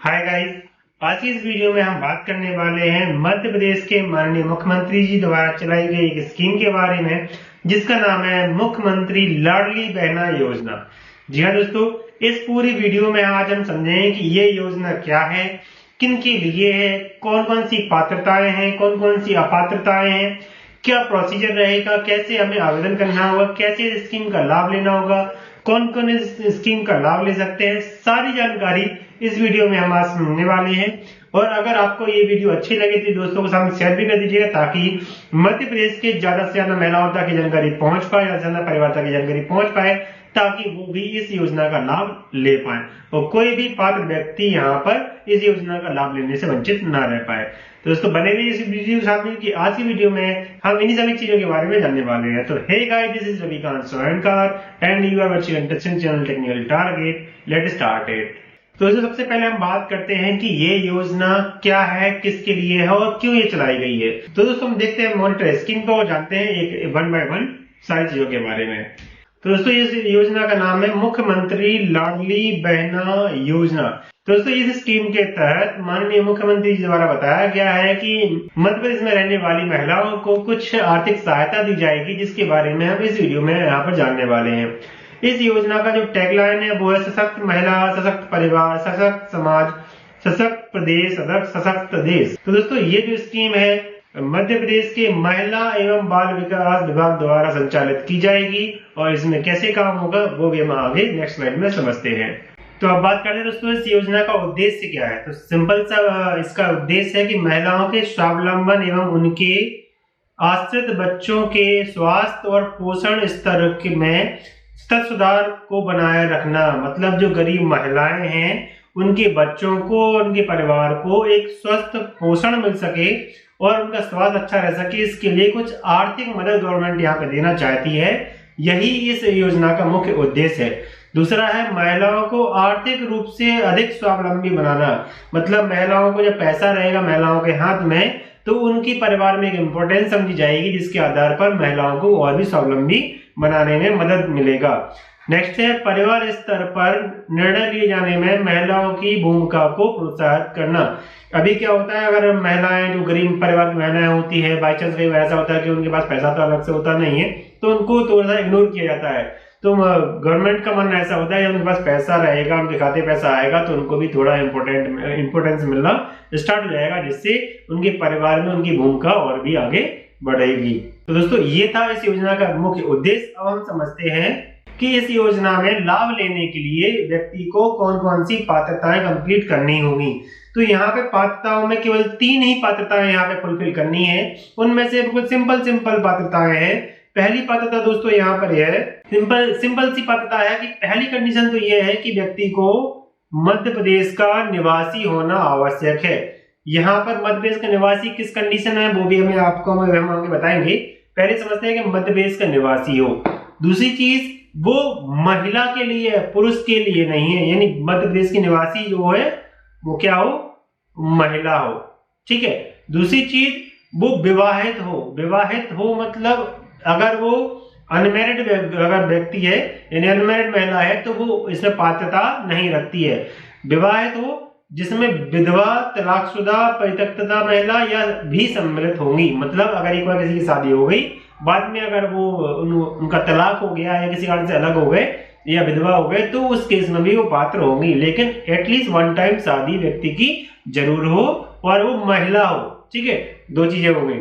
Hi guys, आज की इस वीडियो में हम बात करने वाले हैं मध्य प्रदेश के माननीय मुख्यमंत्री जी द्वारा चलाई गई एक स्कीम के बारे में, जिसका नाम है मुख्यमंत्री लाडली बहना योजना। जी हाँ दोस्तों, इस पूरी वीडियो में आज हम समझेंगे कि ये योजना क्या है, किन के लिए है, कौन कौन सी पात्रताएं हैं, कौन कौन सी अपात्रताएं हैं, क्या प्रोसीजर रहेगा, कैसे हमें आवेदन करना होगा, कैसे इस स्कीम का लाभ लेना होगा, कौन कौन इस स्कीम का लाभ ले सकते हैं, सारी जानकारी इस वीडियो में हम आज सुनने वाले हैं। और अगर आपको ये वीडियो अच्छी लगे तो दोस्तों के सामने शेयर भी कर दीजिएगा, ताकि मध्य प्रदेश के ज्यादा से ज्यादा महिलाओं तक की जानकारी पहुंच पाए, ज्यादा से ज्यादा परिवार तक की जानकारी पहुंच पाए, ताकि वो भी इस योजना का लाभ ले पाए और कोई भी पात्र व्यक्ति यहाँ पर इस योजना का लाभ लेने से वंचित न रह पाए। तो दोस्तों बने रहिए इस वीडियो के साथ में कि आज की वीडियो में हम इन्हीं सभी चीजों के बारे में जानने वाले हैं। तो hey guys, this is Ravikant Soyankar and you are watching interesting channel technical target. Let's start it. तो दोस्तों सबसे पहले हम बात करते हैं कि ये योजना क्या है, किसके लिए है और क्यों ये चलाई गई है। तो दोस्तों हम देखते हैं मॉनिटर स्कीम को और जानते हैं एक वन बाय वन सारी चीजों के बारे में। तो दोस्तों इस योजना का नाम है मुख्यमंत्री लाडली बहना योजना। तो दोस्तों इस स्कीम के तहत माननीय मुख्यमंत्री जी द्वारा बताया गया है कि मध्य प्रदेश में रहने वाली महिलाओं को कुछ आर्थिक सहायता दी जाएगी, जिसके बारे में हम इस वीडियो में यहाँ पर जानने वाले हैं। इस योजना का जो टैगलाइन है वो है सशक्त महिला, सशक्त परिवार, सशक्त समाज, सशक्त प्रदेश, सशक्त देश। तो दोस्तों ये जो स्कीम है मध्य प्रदेश के महिला एवं बाल विकास विभाग द्वारा संचालित की जाएगी और इसमें कैसे काम होगा वो भी हम आगे नेक्स्ट स्लाइड में समझते हैं। तो अब बात करते हैं दोस्तों इस योजना का उद्देश्य क्या है। तो सिंपल सा इसका उद्देश्य है कि महिलाओं के स्वावलंबन एवं उनके आश्रित बच्चों के स्वास्थ्य और पोषण स्तर में सतत सुधार को बनाए रखना। मतलब जो गरीब महिलाएं हैं उनके बच्चों को और उनके परिवार को एक स्वस्थ पोषण मिल सके और उनका स्वास्थ्य अच्छा रह सके, इसके लिए कुछ आर्थिक मदद गवर्नमेंट यहाँ पे देना चाहती है। यही इस योजना का मुख्य उद्देश्य है। दूसरा है महिलाओं को आर्थिक रूप से अधिक स्वावलंबी बनाना। मतलब महिलाओं को जब पैसा रहेगा महिलाओं के हाथ में तो उनकी परिवार में एक इम्पोर्टेंस समझी जाएगी, जिसके आधार पर महिलाओं को और भी स्वावलंबी बनाने में मदद मिलेगा। नेक्स्ट है परिवार स्तर पर निर्णय लिए जाने में महिलाओं की भूमिका को प्रोत्साहित करना। अभी क्या होता है, अगर महिलाएं जो गरीब परिवार की महिलाएं होती है, बाई चांस कहीं ऐसा होता है कि उनके पास पैसा तो अलग से होता नहीं है, तो उनको थोड़ा सा इग्नोर किया जाता है। तो गवर्नमेंट का मानना ऐसा होता है जब उनके पास पैसा रहेगा, उनके खाते पैसा आएगा तो उनको भी थोड़ा इंपोर्टेंस मिलना स्टार्ट हो जाएगा, जिससे उनके परिवार में उनकी भूमिका और भी आगे बढ़ेगी। तो दोस्तों ये था इस योजना का मुख्य उद्देश्य। अब हम समझते हैं कि इस योजना में लाभ लेने के लिए व्यक्ति को कौन कौन सी पात्रताएं कंप्लीट करनी होगी। तो यहाँ पे पात्रताओं में केवल 3 ही पात्रताएं यहाँ पे फुलफिल करनी है। उनमें से बिल्कुल सिंपल पात्रताएं हैं। पहली पात्रता दोस्तों यहाँ पर यह है, सिंपल सी पात्रता है कि पहली कंडीशन तो यह है कि व्यक्ति को मध्य प्रदेश का निवासी होना आवश्यक है। यहाँ पर मध्य प्रदेश का निवासी किस कंडीशन है वो भी हम आगे बताएंगे। पहले समझते हैं कि मध्य प्रदेश का निवासी हो। दूसरी चीज वो महिला के लिए है, पुरुष के लिए नहीं है। यानी मध्य प्रदेश की निवासी जो है वो क्या हो, महिला हो। ठीक है। दूसरी चीज वो विवाहित हो मतलब अगर वो अनमैरिड अगर व्यक्ति है यानी अनमैरिड महिला है तो वो इसमें पात्रता नहीं रखती है। विवाहित हो जिसमें विधवा, तलाकशुदा, परित्यक्ता महिला या भी सम्मिलित होंगी। मतलब अगर एक बार किसी की शादी हो गई, बाद में अगर वो उनका तलाक हो गया या किसी कारण से अलग हो गए या विधवा हो गए तो उस केस में भी वो पात्र होंगी, लेकिन एटलीस्ट वन टाइम शादी व्यक्ति की जरूर हो और वो महिला हो। ठीक है, 2 चीजें हो गई।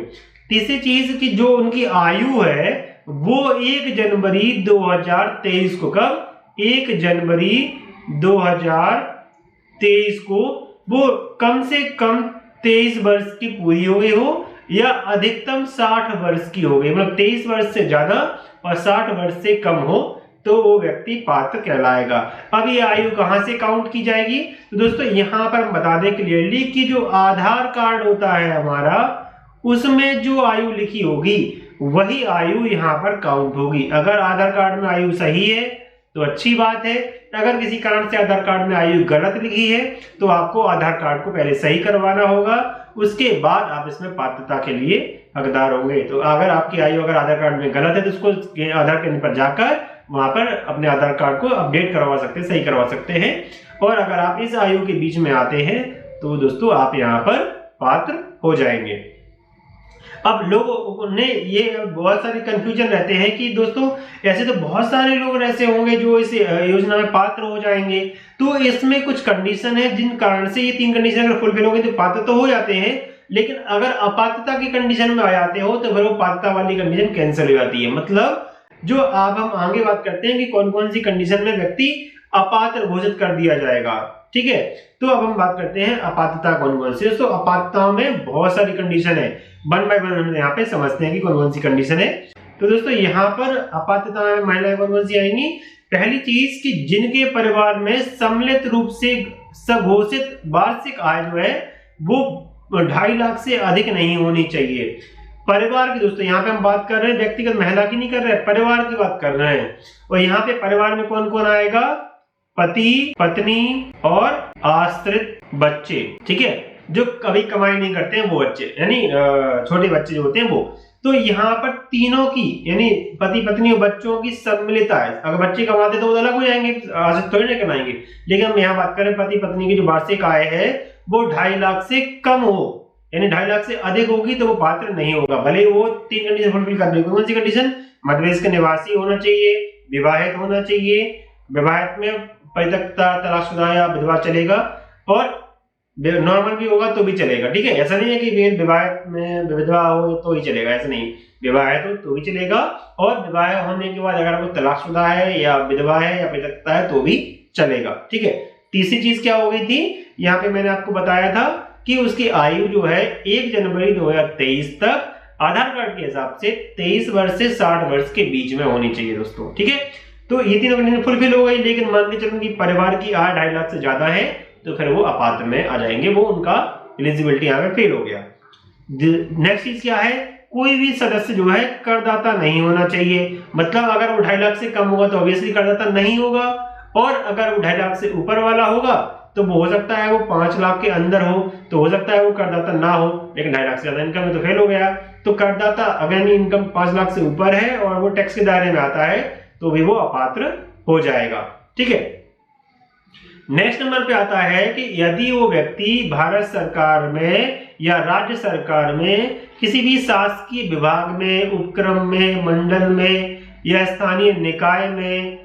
तीसरी चीज कि जो उनकी आयु है वो 1 जनवरी 2023 को, कब 1 जनवरी 2023 को वो कम से कम 23 वर्ष की पूरी हो गई हो या अधिकतम 60 वर्ष की हो गई। मतलब 23 वर्ष से ज्यादा और 60 वर्ष से कम हो तो वो व्यक्ति पात्र कहलाएगा। अब ये आयु कहां से काउंट की जाएगी। तो दोस्तों यहां पर हम बता दें क्लियरली कि जो आधार कार्ड होता है हमारा, उसमें जो आयु लिखी होगी वही आयु यहाँ पर काउंट होगी। अगर आधार कार्ड में आयु सही है तो अच्छी बात है, अगर किसी कारण से आधार कार्ड में आयु गलत लिखी है तो आपको आधार कार्ड को पहले सही करवाना होगा, उसके बाद आप इसमें पात्रता के लिए हकदार होंगे। तो अगर आपकी आयु अगर आधार कार्ड में गलत है तो उसको आधार केंद्र पर जाकर वहां पर अपने आधार कार्ड को अपडेट करवा सकते हैं, सही करवा सकते हैं और अगर आप इस आयु के बीच में आते हैं तो दोस्तों आप यहाँ पर पात्र हो जाएंगे। अब लोगों ने ये बहुत सारे कंफ्यूजन रहते हैं कि दोस्तों ऐसे तो बहुत सारे लोग ऐसे होंगे जो इस योजना में पात्र हो जाएंगे, तो इसमें कुछ कंडीशन है जिन कारण से ये 3 कंडीशन अगर फुलफिल होंगे तो पात्र तो हो जाते हैं, लेकिन अगर अपात्रता की कंडीशन में आ जाते हो तो फिर वो पात्रता वाली कंडीशन कैंसिल हो जाती है। मतलब जो अब हम आगे बात करते हैं कि कौन कौन सी कंडीशन में व्यक्ति अपात्र घोषित कर दिया जाएगा। ठीक है, तो अब हम बात करते हैं अपात्रता कौन कौन सी है। तो अपात्रता में बहुत सारी कंडीशन है, वन बाय वन हम यहाँ पे समझते हैं कि कौन कौन सी कंडीशन है। तो दोस्तों यहाँ पर अपात्रता में महिलाएं कौन कौन सी आएंगी। पहली चीज कि जिनके परिवार में सम्मिलित रूप से सघोषित वार्षिक आय जो है वो 2.5 लाख से अधिक नहीं होनी चाहिए। परिवार की दोस्तों यहाँ पे हम बात कर रहे हैं, व्यक्तिगत महिला की नहीं कर रहे हैं, परिवार की बात कर रहे हैं। और यहाँ पे परिवार में कौन कौन आएगा, पति पत्नी और आश्रित बच्चे। ठीक है, जो कभी कमाई नहीं करते हैं वो बच्चे, यानी छोटे बच्चे जो होते हैं वो। तो यहाँ पर तीनों की यानी पति पत्नी और बच्चों की सम्मिलित आय, अगर बच्चे कमाते तो वो अलग हो जाएंगे, आश्रित थोड़ी ना कमाएंगे, लेकिन हम यहाँ बात करें पति पत्नी की जो वार्षिक आय है वो 2.5 लाख से कम हो, यानी 2.5 लाख से अधिक होगी तो वो पात्र नहीं होगा, भले वो 3 कंडीशन फुलफिल कर ले। कौन सी कंडीशन, मध्य प्रदेश का निवासी होना चाहिए, विवाहित होना चाहिए, विवाहित में परित्यक्ता तलाकशुदा या विधवा चलेगा, और नॉर्मल भी होगा तो भी चलेगा। ठीक है, ऐसा नहीं है कि विवाहित में विधवा हो तो ही चलेगा, ऐसा नहीं, विवाहित हो तो भी चलेगा, और विवाह होने के बाद अगर वो तलाकशुदा है या विधवा है या परित्यक्ता है तो भी चलेगा। ठीक है, तीसरी चीज क्या हो गई थी, यहाँ पे मैंने आपको बताया था कि उसकी आयु जो है 1 जनवरी 2023 तक आधार कार्ड के हिसाब से 23 वर्ष से 60 वर्ष के बीच में होनी चाहिए दोस्तों। ठीक है, तो ये तीनों कंडीशन फुलफिल हो गई, लेकिन मान के चलो कि परिवार की आय 2.5 लाख से ज्यादा है तो फिर वो अपात्र में आ जाएंगे, वो उनका एलिजिबिलिटी यहाँ पे फेल हो गया। नेक्स्ट चीज क्या है, कोई भी सदस्य जो है करदाता नहीं होना चाहिए। मतलब अगर वो 2.5 लाख से कम होगा तो ऑब्वियसली करदाता नहीं होगा, और अगर वो 2.5 लाख से ऊपर वाला होगा तो वो हो सकता है वो 5 लाख के अंदर हो तो हो सकता है वो करदाता ना हो, लेकिन 2.5 लाख से ज्यादा इनकम में तो फेल हो गया। तो करदाता अगर इनकम 5 लाख से ऊपर है और वो टैक्स के दायरे में आता है तो भी वो अपात्र हो जाएगा। ठीक है, नेक्स्ट नंबर पे आता है कि यदि वो व्यक्ति भारत सरकार में या राज्य सरकार में किसी भी शासकीय विभाग में, उपक्रम में, मंडल में या स्थानीय निकाय में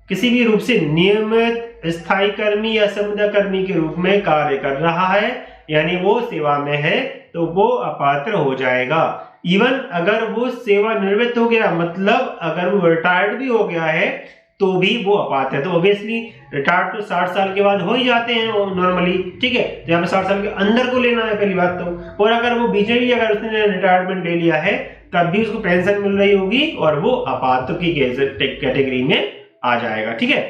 किसी भी रूप से नियमित स्थायी कर्मी या संविदा कर्मी के रूप में कार्य कर रहा है, यानी वो सेवा में है, तो वो अपात्र हो जाएगा। इवन अगर वो सेवानिवृत्त हो गया, मतलब अगर वो रिटायर्ड भी हो गया है तो भी वो अपात्र है। तो ऑब्वियसली रिटायर्ड तो 60 साल के बाद हो ही जाते हैं नॉर्मली। ठीक है, तो यहाँ पे 60 साल के अंदर को लेना है पहली बात तो। और अगर वो बीच में भी अगर उसने रिटायरमेंट ले लिया है तब भी उसको पेंशन मिल रही होगी और वो अपात्र की कैटेगरी में आ जाएगा। ठीक है,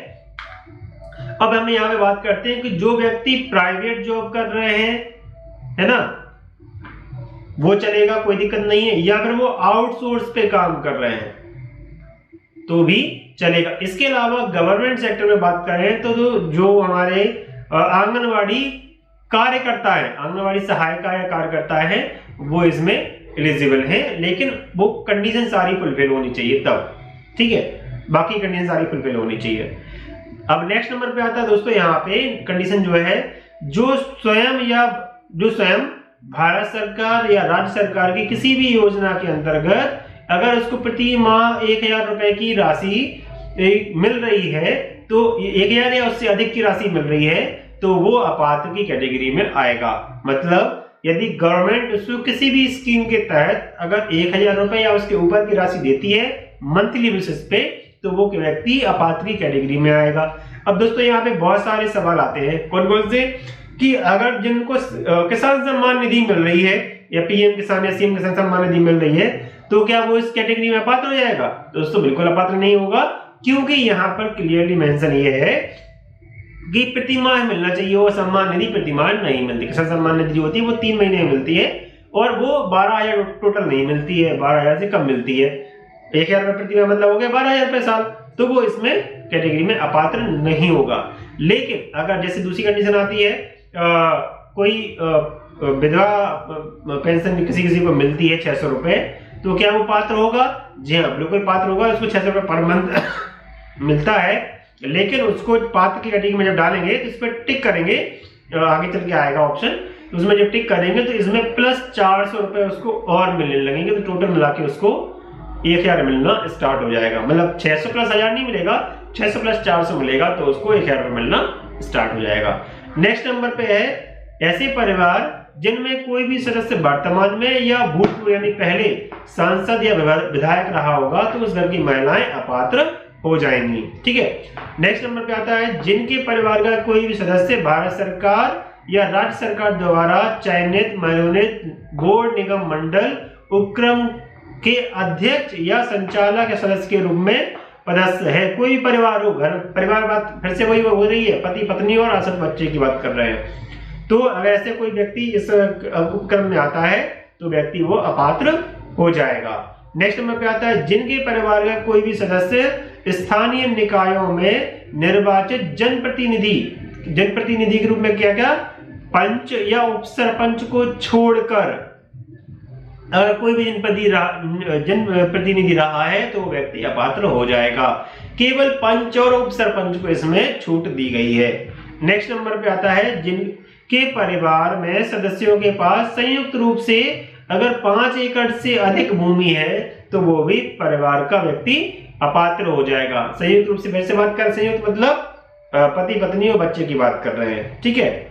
अब हम यहाँ पे बात करते हैं कि जो व्यक्ति प्राइवेट जॉब कर रहे हैं, है ना, वो चलेगा, कोई दिक्कत नहीं है, या फिर वो आउटसोर्स पे काम कर रहे हैं तो भी चलेगा। इसके अलावा गवर्नमेंट सेक्टर में बात करें तो जो हमारे आंगनवाड़ी कार्यकर्ता है, आंगनवाड़ी सहायिका या कार्यकर्ता है, वो इसमें एलिजिबल है, लेकिन वो कंडीशन सारी फुलफिल होनी चाहिए तब। ठीक है, बाकी कंडीशन सारी फुलफिल होनी चाहिए। अब नेक्स्ट नंबर पे आता है दोस्तों यहाँ पे कंडीशन जो है, जो स्वयं भारत सरकार या राज्य सरकार की किसी भी योजना के अंतर्गत अगर उसको प्रति माह 1000 रुपए की राशि मिल रही है, तो 1000 या उससे अधिक की राशि मिल रही है तो वो अपात्र की कैटेगरी में आएगा। मतलब यदि गवर्नमेंट उसको किसी भी स्कीम के तहत अगर 1000 रुपए या उसके ऊपर की राशि देती है मंथली बेसिस पे, तो वो व्यक्ति अपात्र की कैटेगरी में आएगा। अब दोस्तों यहाँ पे बहुत सारे सवाल आते हैं, कौन कौन से, कि अगर जिनको किसान सम्मान निधि मिल रही है या पीएम किसान या सीएम किसान सम्मान निधि मिल रही है तो क्या वो इस कैटेगरी में अपात्र हो जाएगा? दोस्तों बिल्कुल अपात्र नहीं होगा, क्योंकि यहाँ पर क्लियरली मेंशन ये है कि प्रति माह मिलना चाहिए, वो सम्मान निधि प्रति माह नहीं मिलती। किसान सम्मान निधि जो होती है वो 3 महीने में मिलती है और वो 12,000 टोटल नहीं मिलती है, 12,000 से कम मिलती है। 1000 रुपए प्रति माह मतलब हो गया 12,000 रुपए साल, तो वो इसमें कैटेगरी में अपात्र नहीं होगा। लेकिन अगर जैसे दूसरी कंडीशन आती है, कोई विधवा पेंशन किसी को मिलती है 600 रुपए, तो क्या वो पात्र होगा? जी हाँ, बिल्कुल पात्र होगा। उसको 600 रुपए पर मंथ मिलता है, लेकिन उसको पात्र की कैटेगरी में जब डालेंगे तो इस पर टिक करेंगे, आगे चल के आएगा ऑप्शन, तो उसमें जब टिक करेंगे तो इसमें प्लस 400 रुपए उसको और मिलने लगेंगे, तो टोटल मिला के उसको 1000 मिलना स्टार्ट हो जाएगा। मतलब 600 प्लस 1000 नहीं मिलेगा, 600 प्लस 400 मिलेगा, तो उसको 1000 रुपए मिलना स्टार्ट हो जाएगा। नेक्स्ट नंबर पे है ऐसे परिवार जिनमें कोई भी सदस्य वर्तमान में या भूतपूर्व यानी पहले सांसद या विधायक रहा होगा, तो उस घर की महिलाएं अपात्र हो जाएंगी। ठीक है, नेक्स्ट नंबर पे आता है जिनके परिवार का कोई भी सदस्य भारत सरकार या राज्य सरकार द्वारा चयनित मनोनीत बोर्ड निगम मंडल उपक्रम के अध्यक्ष या संचालक या सदस्य के रूप में पदस्थ है। कोई भी परिवार हो, घर परिवार बात फिर से वही हो रही है, पति पत्नी और आश्रित बच्चे की बात कर रहे हैं। तो अगर ऐसे कोई व्यक्ति इस उपक्रम में आता है तो व्यक्ति वो अपात्र हो जाएगा। नेक्स्ट नंबर पे आता है जिनके परिवार का कोई भी सदस्य स्थानीय निकायों में निर्वाचित जनप्रतिनिधि के रूप में क्या पंच या उप सरपंच को छोड़कर अगर कोई भी जनप्रतिनिधि रहा है तो व्यक्ति अपात्र हो जाएगा। केवल पंच और उप सरपंच को इसमें छूट दी गई है। नेक्स्ट नंबर पे आता है जिनके परिवार में सदस्यों के पास संयुक्त रूप से अगर 5 एकड़ से अधिक भूमि है तो वो भी परिवार का व्यक्ति अपात्र हो जाएगा। संयुक्त रूप से फिर से बात कर, संयुक्त मतलब पति पत्नी और बच्चे की बात कर रहे हैं, ठीक है,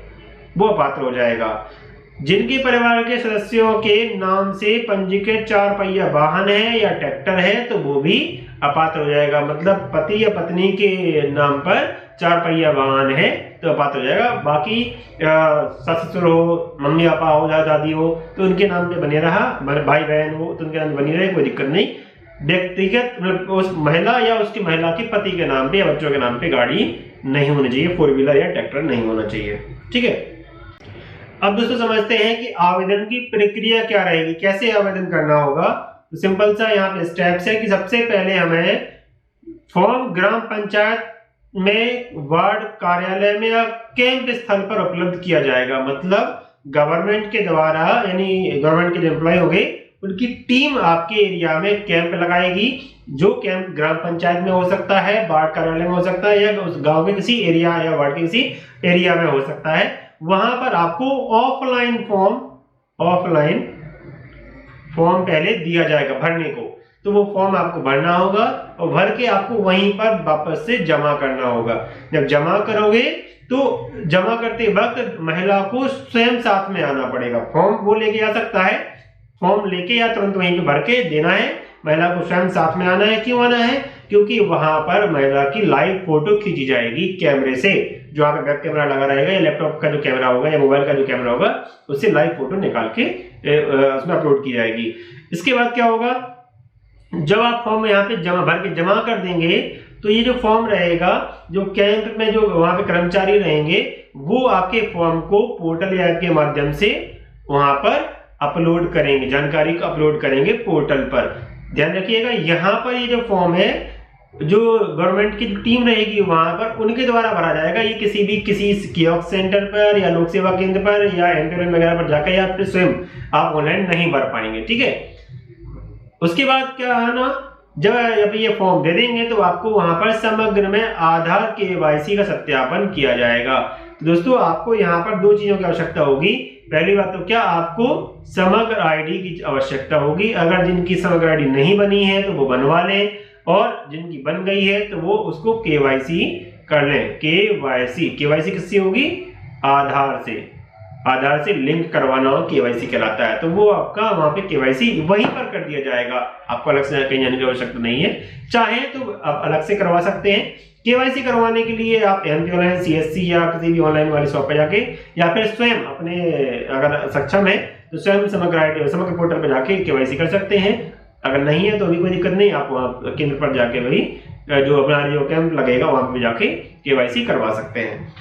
वो अपात्र हो जाएगा। जिनके परिवार के सदस्यों के नाम से पंजीकृत 4 पहिया वाहन है या ट्रैक्टर है तो वो भी अपात्र हो जाएगा। मतलब पति या पत्नी के नाम पर 4 पहिया वाहन है तो अपात्र हो जाएगा। बाकी सास ससुर हो, मम्मी पापा हो, दादा दादी हो तो उनके नाम पे बने रहा, भाई बहन हो तो उनके नाम पे बनी रहे, कोई दिक्कत नहीं। व्यक्तिगत मतलब उस महिला या उसकी महिला के पति के नाम पे या बच्चों के नाम पे गाड़ी नहीं होनी चाहिए, 4 व्हीलर या ट्रैक्टर नहीं होना चाहिए। ठीक है, अब दोस्तों समझते हैं कि आवेदन की प्रक्रिया क्या रहेगी, कैसे आवेदन करना होगा। तो सिंपल सा यहाँ पे स्टेप्स है कि सबसे पहले हमें फॉर्म ग्राम पंचायत में, वार्ड कार्यालय में या कैंप स्थल पर उपलब्ध किया जाएगा। मतलब गवर्नमेंट के द्वारा, यानी गवर्नमेंट के जो एम्प्लॉय होंगे उनकी टीम आपके एरिया में कैंप लगाएगी। जो कैंप ग्राम पंचायत में हो सकता है, वार्ड कार्यालय में हो सकता है, या उस गांव के किसी एरिया या वार्ड के किसी एरिया में हो सकता है। वहां पर आपको ऑफलाइन फॉर्म पहले दिया जाएगा भरने को, तो वो फॉर्म आपको भरना होगा और भर के आपको वहीं पर वापस से जमा करना होगा। जब जमा करोगे तो जमा करते वक्त महिला को स्वयं साथ में आना पड़ेगा। फॉर्म वो लेके आ सकता है, फॉर्म लेके या तुरंत वहीं पे भर के देना है, महिला को स्वयं साथ में आना है। क्यों आना है? क्योंकि वहां पर महिला की लाइव फोटो खींची जाएगी कैमरे से, जो आप वेब कैमरा लगा रहेगा या लैपटॉप का जो कैमरा होगा या मोबाइल का जो कैमरा होगा उससे लाइव फोटो निकाल के उसमें अपलोड की जाएगी। इसके बाद क्या होगा, जब आप फॉर्म यहाँ पे भर के जमा कर देंगे तो ये जो फॉर्म रहेगा, जो कैंप में जो वहां पे कर्मचारी रहेंगे वो आपके फॉर्म को पोर्टल या ऐप के माध्यम से वहां पर अपलोड करेंगे, जानकारी को अपलोड करेंगे पोर्टल पर। ध्यान रखिएगा, यहाँ पर ये जो फॉर्म है जो गवर्नमेंट की टीम रहेगी वहां पर उनके द्वारा भरा जाएगा। ये किसी कियोस्क सेंटर पर या लोक सेवा केंद्र पर या एमपीएल वगैरह पर जाकर या फिर स्वयं आप ऑनलाइन नहीं भर पाएंगे। ठीक है, उसके बाद क्या है ना, जब ये फॉर्म दे देंगे तो आपको वहां पर समग्र में आधार KYC का सत्यापन किया जाएगा। तो दोस्तों आपको यहाँ पर 2 चीजों की आवश्यकता होगी। पहली बात तो क्या, आपको समग्र आईडी की आवश्यकता होगी। अगर जिनकी समग्र आईडी नहीं बनी है तो वो बनवा लें, और जिनकी बन गई है तो वो उसको KYC कर लें। KYC किससे होगी? आधार से लिंक करवाना KYC कहलाता है। तो वो आपका वहां पे KYC वहीं पर कर दिया जाएगा, आपको अलग से कहीं जाने की आवश्यकता नहीं है। चाहे तो आप अलग से करवा सकते हैं। KYC करवाने के लिए आप MP ऑनलाइन, CSC या किसी भी ऑनलाइन वाली शॉप पे जाके या फिर स्वयं अपने अगर सक्षम है तो स्वयं समग्र पोर्टल पे जाके KYC कर सकते हैं। अगर नहीं है तो भी कोई दिक्कत नहीं, आप वहाँ केंद्र पर जाके वही जो अपना जो कैंप लगेगा वहां पे जाके KYC करवा सकते हैं।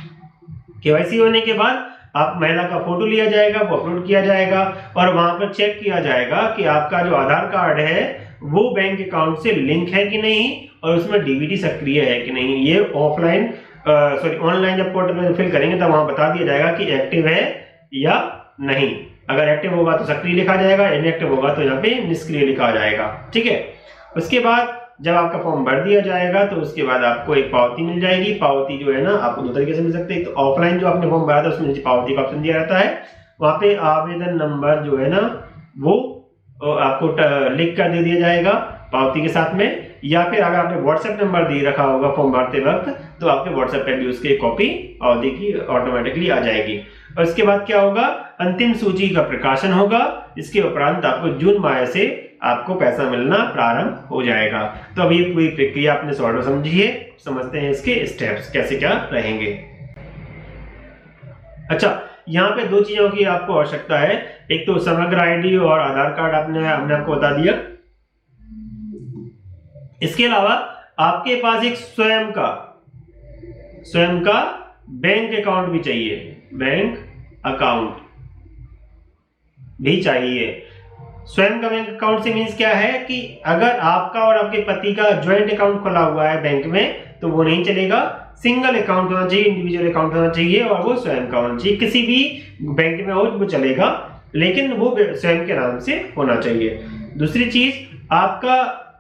KYC होने के बाद आप महिला का फोटो लिया जाएगा, वो अपलोड किया जाएगा और वहां पर चेक किया जाएगा कि आपका जो आधार कार्ड है वो बैंक अकाउंट से लिंक है कि नहीं और उसमें DVD सक्रिय है कि नहीं। ये ऑनलाइन जब पोर्टल में फिल करेंगे तब वहां बता दिया जाएगा कि एक्टिव है या नहीं। अगर एक्टिव होगा तो सक्रिय लिखा जाएगा, इनएक्टिव होगा तो यहाँ पे निष्क्रिय लिखा जाएगा। ठीक है, उसके बाद जब आपका फॉर्म भर दिया जाएगा तो उसके बाद आपको एक पावती मिल जाएगी। पावती जो है ना आपको दो तरीके से मिल सकती है। तो ऑफलाइन जो आपने फॉर्म भरा था उसमें नीचे पावती का ऑप्शन दिया रहता है, वहां पे आवेदन नंबर जो है ना वो आपको लिख कर दे दिया जाएगा पावती के साथ में, या फिर अगर आपने व्हाट्सएप नंबर दे रखा होगा फॉर्म भरते वक्त तो आपके व्हाट्सएप पे भी उसकी कॉपी पावती की ऑटोमेटिकली आ जाएगी। और इसके बाद क्या होगा, अंतिम सूची का प्रकाशन होगा। इसके उपरांत आपको जून माह से आपको पैसा मिलना प्रारंभ हो जाएगा। तो अब ये पूरी प्रक्रिया आपने सॉल्व समझिए, समझते हैं इसके स्टेप्स कैसे क्या रहेंगे। अच्छा, यहाँ पे दो चीजों की आपको आवश्यकता है, एक तो समग्र आईडी और आधार कार्ड हमने आपको बता दिया। इसके अलावा आपके पास एक स्वयं का बैंक अकाउंट भी चाहिए, बैंक अकाउंट भी चाहिए। स्वयं का बैंक अकाउंट से मीन्स क्या है कि अगर आपका और आपके पति का ज्वाइंट अकाउंट खुला हुआ है बैंक में तो वो नहीं चलेगा, सिंगल अकाउंट होना चाहिए, इंडिविजुअल अकाउंट होना चाहिए और वो स्वयं का होना चाहिए। किसी भी बैंक में हो वो चलेगा, लेकिन वो स्वयं के नाम से होना चाहिए। दूसरी चीज, आपका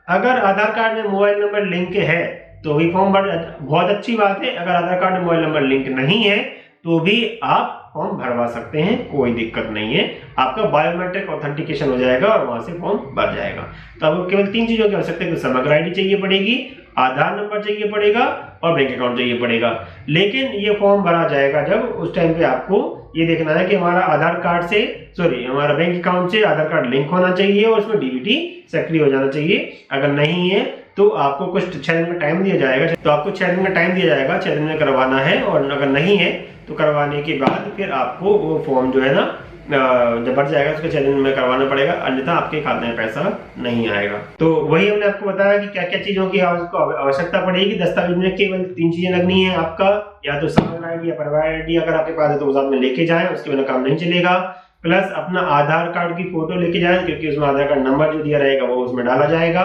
अगर आधार कार्ड में मोबाइल नंबर लिंक है तो भी फॉर्म भर, बहुत अच्छी बात है। अगर आधार कार्ड में मोबाइल नंबर लिंक नहीं है तो भी आप फॉर्म भरवा सकते हैं, कोई दिक्कत नहीं है। आपका बायोमेट्रिक ऑथेंटिकेशन हो जाएगा और वहां से फॉर्म भर जाएगा। तो आपको केवल 3 चीजों की आवश्यकता है, समग्र आईडी चाहिए पड़ेगी, आधार नंबर चाहिए पड़ेगा और बैंक अकाउंट चाहिए पड़ेगा। लेकिन ये फॉर्म भरा जाएगा जब उस टाइम पे आपको ये देखना है कि हमारा आधार कार्ड से हमारा बैंक अकाउंट से आधार कार्ड लिंक होना चाहिए और उसमें डीबीटी सक्रिय हो जाना चाहिए। अगर नहीं है तो आपको कुछ 6 दिन का टाइम दिया जाएगा, तो आपको 6 दिन का टाइम दिया जाएगा, 6 दिन में करवाना है। और अगर नहीं है तो करवाने के बाद फिर आपको वो फॉर्म जो है ना जब भर जाएगा उसको 6 दिन में करवाना पड़ेगा, अन्यथा आपके खाते में पैसा नहीं आएगा। तो वही हमने आपको बताया कि क्या क्या चीजों की आवश्यकता पड़ेगी। दस्तावेज में केवल 3 चीजें लगनी है आपका, या तो समग्र आईडी या परिवार आईडी अगर आपके पास है तो वो साथ में लेके जाएं, उसके बिना काम नहीं चलेगा। प्लस अपना आधार कार्ड की फोटो लेके जाएं, क्योंकि उसमें आधार कार्ड नंबर जो दिया रहेगा वो उसमें डाला जाएगा।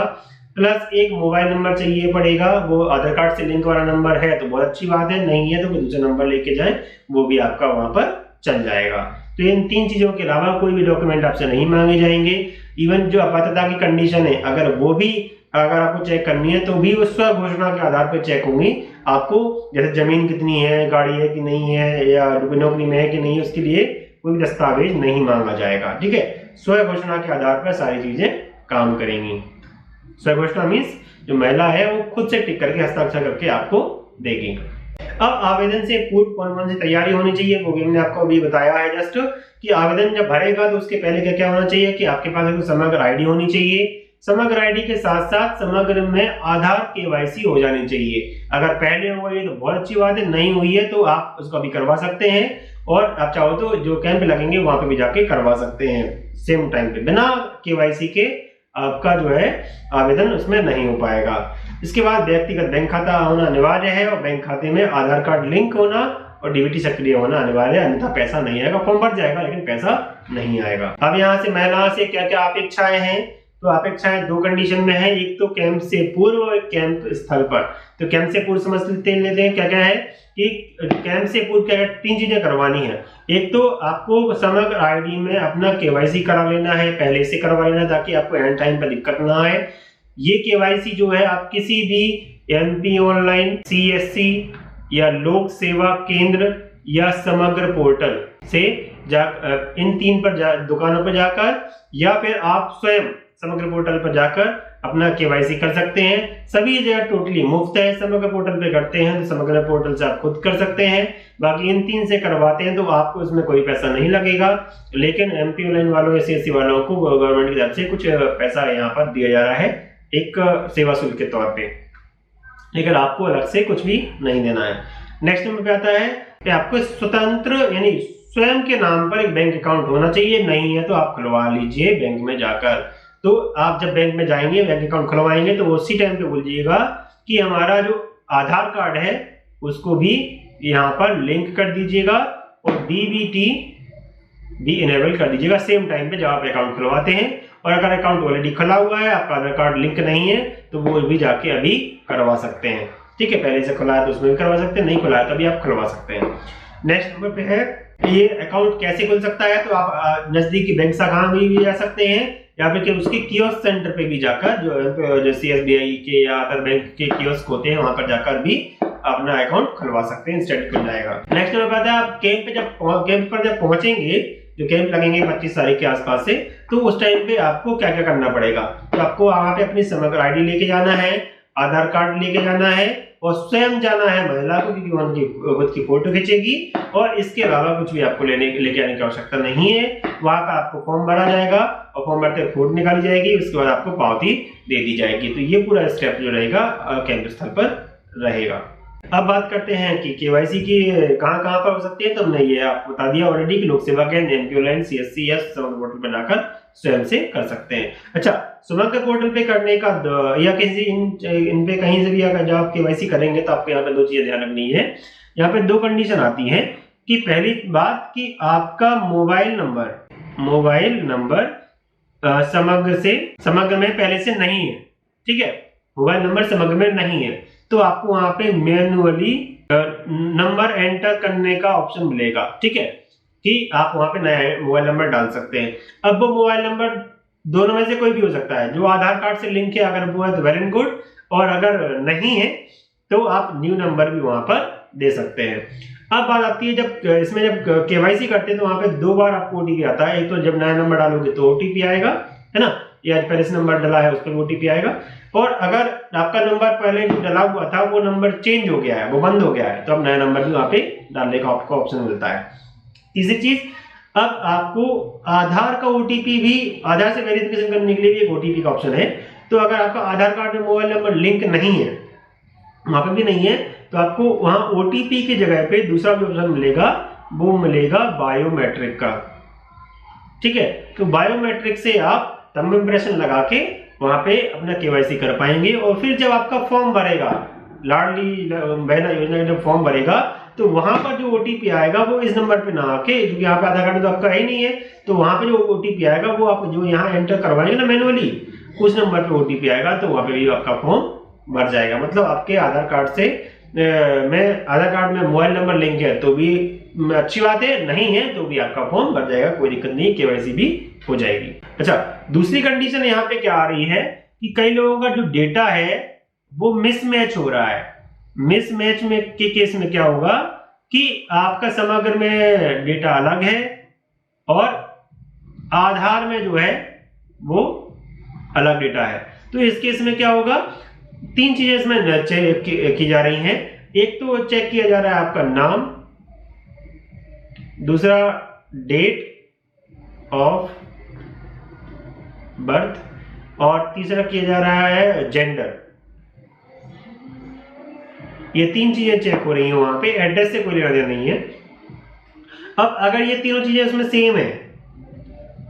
प्लस एक मोबाइल नंबर चाहिए पड़ेगा, वो आधार कार्ड से लिंक वाला नंबर है तो बहुत अच्छी बात है, नहीं है तो कोई दूसरा नंबर लेके जाएं, वो भी आपका वहां पर चल जाएगा। तो इन 3 चीजों के अलावा कोई भी डॉक्यूमेंट आपसे नहीं मांगे जाएंगे। इवन जो अपात्रता की कंडीशन है अगर आपको चेक करनी है तो भी उस घोषणा के आधार पर चेक होंगी आपको, जैसे जमीन कितनी है, गाड़ी है कि नहीं है, या नौकरी में है कि नहीं, उसके लिए कोई दस्तावेज नहीं मांगा जाएगा। ठीक है, स्व घोषणा के आधार पर सारी चीजें काम करेंगी। स्व घोषणा मीन्स जो महिला है वो खुद से टिक करके हस्ताक्षर करके आपको देगी। अब आवेदन से पूर्व कौन-कौन सी तैयारी होनी चाहिए वो भी हमने आपको अभी बताया है जस्ट, कि आवेदन जब भरेगा तो उसके पहले क्या क्या होना चाहिए कि आपके पास एक समग्र आईडी होनी चाहिए। समग्र आईडी के साथ साथ समग्र में आधार केवाईसी हो जानी चाहिए। अगर पहले हो गई है तो बहुत अच्छी बात है, नहीं हुई है तो आप उसको भी करवा सकते हैं, और आप चाहो तो जो कैंप लगेंगे वहां पे भी जाके करवा सकते हैं सेम टाइम पे। बिना केवाईसी के आपका जो है आवेदन उसमें नहीं हो पाएगा। इसके बाद व्यक्तिगत बैंक खाता होना अनिवार्य है, और बैंक खाते में आधार कार्ड लिंक होना और डीबीटी सक्रिय होना अनिवार्य है, अन्यथा पैसा नहीं आएगा। फॉर्म भर जाएगा लेकिन पैसा नहीं आएगा। अब यहाँ से महिला से क्या क्या अपेक्षाएं हैं, तो अपेक्षाएं 2 कंडीशन में है, एक तो कैंप से पूर्व और कैंप स्थल पर। तो कैंप से पूर्व समझ लेते हैं क्या क्या है कि कैंप से पूर्व क्या 3 चीजें करवानी है। एक तो आपको समग्र आईडी में अपना केवाईसी करा लेना है, पहले से करवा लेना ताकि आपको एंड टाइम पर दिक्कत ना आए। ये केवाईसी जो है आप किसी भी एमपी ऑनलाइन, सीएससी या लोक सेवा केंद्र या समग्र पोर्टल से इन 3 पर दुकानों पर जाकर, या फिर आप स्वयं समग्र पोर्टल पर जाकर अपना केवाईसी कर सकते हैं। सभी जगह टोटली मुफ्त है। समग्र पोर्टल पे करते हैं तो समग्र पोर्टल से आप खुद कर सकते हैं। बाकी इन 3 से करवाते हैं तो आपको इसमें कोई पैसा नहीं लगेगा, लेकिन एमपी ऑनलाइन वालों, एससी वालों को गवर्नमेंट की तरफ से कुछ पैसा यहाँ पर दिया जा रहा है एक सेवा शुल्क के तौर पे, लेकिन आपको अलग से कुछ भी नहीं देना है। नेक्स्ट नंबर पे आता है कि आपको स्वतंत्र यानी स्वयं के नाम पर एक बैंक अकाउंट होना चाहिए। नहीं है तो आप खुलवा लीजिए बैंक में जाकर। तो आप जब बैंक में जाएंगे, बैंक अकाउंट खुलवाएंगे, तो उसी टाइम पे बोलिएगा कि हमारा जो आधार कार्ड है उसको भी यहाँ पर लिंक कर दीजिएगा और डीबीटी भी इनेबल कर दीजिएगा सेम टाइम पे जब आप अकाउंट खुलवाते हैं। और अगर अकाउंट ऑलरेडी खुला हुआ है, आपका आधार कार्ड लिंक नहीं है, तो वो भी जाके अभी करवा सकते हैं। ठीक है, पहले से खुला है तो उसमें भी करवा सकते हैं, नहीं खुला है तो अभी आप खुलवा सकते हैं। नेक्स्ट नंबर पे है ये अकाउंट कैसे खुल सकता है, तो आप नजदीकी बैंक शाखा में भी जा सकते हैं, या फिर उसके कियोस्क सेंटर पे भी जाकर जो जैसे SBI के या अदर बैंक के कियोस्क होते हैं वहां पर जाकर भी अपना अकाउंट खुलवा सकते हैं, इंस्टेंट खुल जाएगा। नेक्स्ट नंबर आता है आप कैंप पर जब पहुंचेंगे, जो कैंप लगेंगे 25 तारीख के आसपास से, तो उस टाइम पे आपको क्या क्या करना पड़ेगा। तो आपको वहां पे अपनी समग्र आईडी लेके जाना है, आधार कार्ड लेके जाना है और स्वयं जाना है महिला को, क्योंकि उनकी खुद की फोटो खींचेगी। और इसके अलावा कुछ भी आपको लेके आने की आवश्यकता नहीं है। वहां पर आपको फॉर्म भरा जाएगा और फॉर्म भरते फोटो निकाली जाएगी, उसके बाद आपको पावती दे दी जाएगी। तो ये पूरा स्टेप जो रहेगा केंद्र स्थल पर रहेगा। अब बात करते हैं कि केवाईसी की कहां पर हो सकती है। तो हमने ये आपको बता दिया ऑलरेडी कि लोक सेवा केंद्र, एमपी ऑनलाइन, CSC या समग्र पोर्टल पर जाकर स्वयं से कर सकते हैं। अच्छा, समग्र पोर्टल पे करने का या किसी इन पे कहीं से भी अगर जब आप केवाईसी करेंगे तो आपको यहाँ पे दो चीजें ध्यान रखनी है। यहाँ पे दो कंडीशन आती है कि पहली बात कि आपका मोबाइल नंबर समग्र में पहले से नहीं है, ठीक है, मोबाइल नंबर समग्र में नहीं है, तो आपको वहां पे मैन्युअली नंबर एंटर करने का ऑप्शन मिलेगा, ठीक है, कि आप वहां पे नया मोबाइल नंबर डाल सकते हैं। अब वो मोबाइल नंबर दोनों में से कोई भी हो सकता है, जो आधार कार्ड से लिंक है अगर वो है तो वेल एंड गुड, और अगर नहीं है तो आप न्यू नंबर भी वहां पर दे सकते हैं। अब बात आती है जब केवाईसी करते हैं तो वहां पे दो बार आपको ओटीपी आता है। एक तो जब नया नंबर डालोगे तो ओटीपी आएगा, है ना, या पहले से नंबर डाला है उस पर ओटीपी आएगा। और अगर आपका नंबर पहले जो डला हुआ था वो नंबर चेंज हो गया है, वो बंद हो गया है, तो अब नया नंबर भी वहां पे डालने का आपको ऑप्शन मिलता है। तीसरी चीज, अब आपको आधार का ओटीपी भी, आधार से वेरिफिकेशन करने के लिए भी एक ओटीपी का ऑप्शन है। तो अगर आपका आधार कार्ड में मोबाइल नंबर लिंक नहीं है, वहां पे भी नहीं है, तो आपको वहां ओटीपी की जगह पे दूसरा जो ऑप्शन मिलेगा वो मिलेगा बायोमेट्रिक का, ठीक है। तो बायोमेट्रिक से आप थंब इंप्रेशन लगा के वहां पे अपना केवाईसी कर पाएंगे। और फिर जब आपका फॉर्म भरेगा, लाडली बहना योजना का जब फॉर्म भरेगा, तो वहां पर जो ओटीपी आएगा वो इस नंबर पे ना आके, क्योंकि यहाँ पे आधार कार्ड में तो आपका ही नहीं है, तो वहां पे जो ओटीपी आएगा वो आप जो यहाँ एंटर करवाएंगे ना मैनुअली, उस नंबर पे ओटीपी आएगा, तो वहां पे भी आपका फॉर्म भर जाएगा। मतलब आपके आधार कार्ड से आधार कार्ड में मोबाइल नंबर लिंक है तो भी अच्छी बात है, नहीं है तो भी आपका फॉर्म भर जाएगा, कोई दिक्कत नहीं, केवाईसी भी हो जाएगी। अच्छा, दूसरी कंडीशन यहाँ पे क्या आ रही है कि कई लोगों का जो डेटा है वो मिसमैच हो रहा है। मिसमैच में के केस में क्या होगा कि आपका समग्र में डेटा अलग है और आधार में जो है वो अलग डेटा है। तो इस केस में क्या होगा, तीन चीजें इसमें चेक की जा रही हैं। एक तो चेक किया जा रहा है आपका नाम, दूसरा डेट ऑफ बर्थ, और तीसरा किया जा रहा है जेंडर। ये तीन चीजें चेक हो रही हैं वहां पे, एड्रेस से कोई लेना देना नहीं है। अब अगर ये तीनों चीजें उसमें सेम है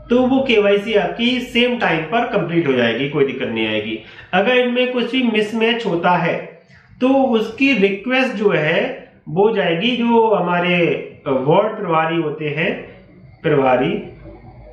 तो वो केवाईसी आपकी सेम टाइम पर कंप्लीट हो जाएगी, कोई दिक्कत नहीं आएगी। अगर इनमें कुछ भी मिसमैच होता है तो उसकी रिक्वेस्ट जो है वो जाएगी जो हमारे वार्ड प्रभारी होते हैं, प्रभारी,